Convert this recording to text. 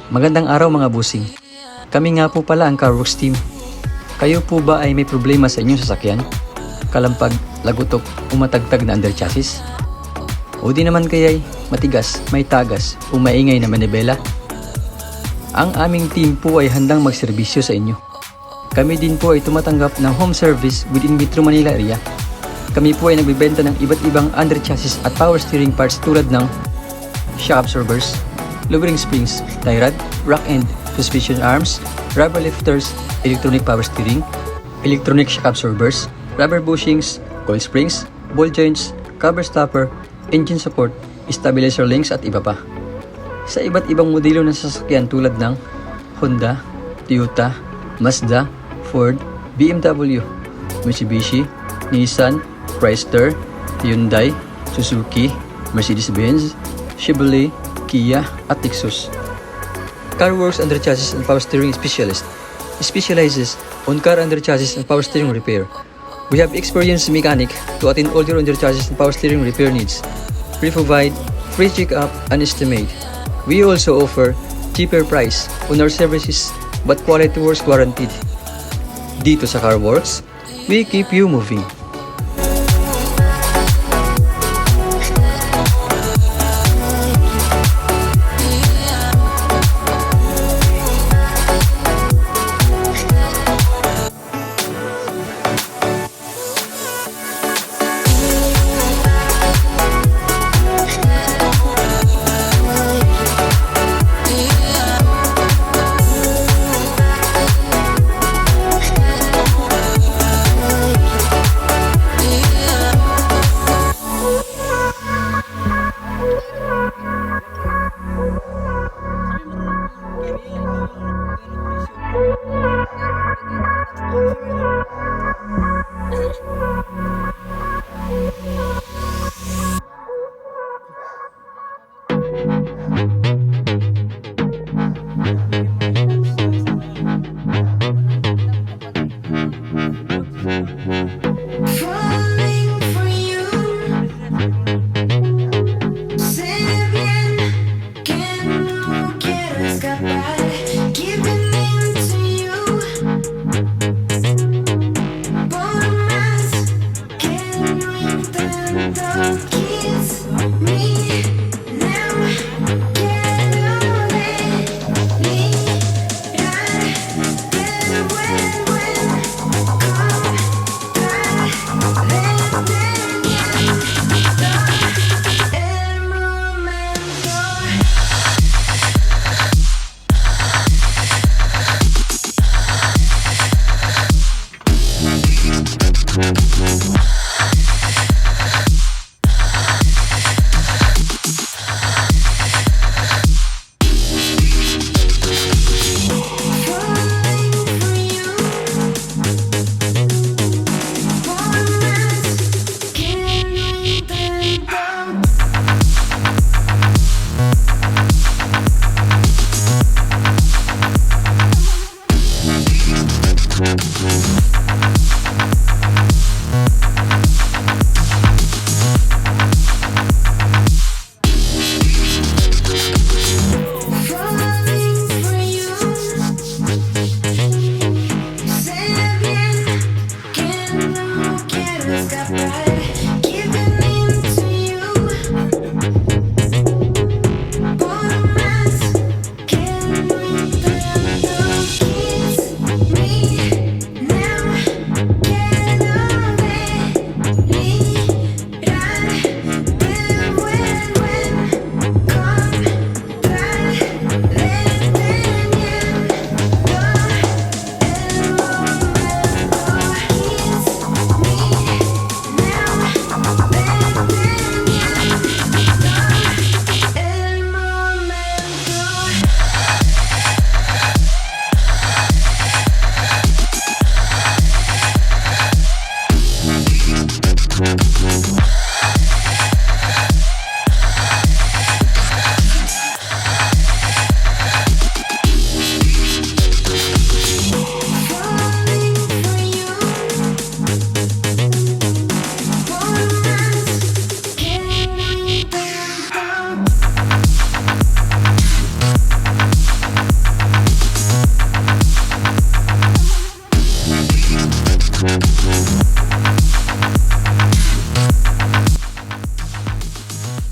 Magandang araw mga busing. Kami nga po pala ang Worx team. Kayo po ba ay may problema sa inyong sasakyan? Kalampag, Lagutok, umatagtag na Underchassis? O di naman kaya'y Matigas, may Tagas o Maingay na Manibela? Ang aming team po ay handang magserbisyo sa inyo. Kami din po ay tumatanggap ng home service within Metro Manila area. Kami po ay nagbibenta ng iba't ibang underchassis at power steering parts tulad ng shock absorbers, lowering springs, tie rod, rack end, suspension arms, rubber lifters, electronic power steering, electronic shock absorbers, rubber bushings, coil springs, ball joints, cover stopper, engine support, stabilizer links at iba pa. Sa iba't ibang modelo ng sasakyan tulad ng Honda, Toyota, Mazda, Ford, BMW, Mitsubishi, Nissan, Chrysler, Hyundai, Suzuki, Mercedes-Benz, Chevrolet, Kia at Lexus. Worx Underchassis and Power Steering Specialist specializes on car underchassis and power steering repair. We have experienced mechanic to attend all your underchassis and power steering repair needs. We provide free check-up and estimate. We also offer cheaper price on our services but quality works guaranteed. Dito sa Worx, we keep you moving.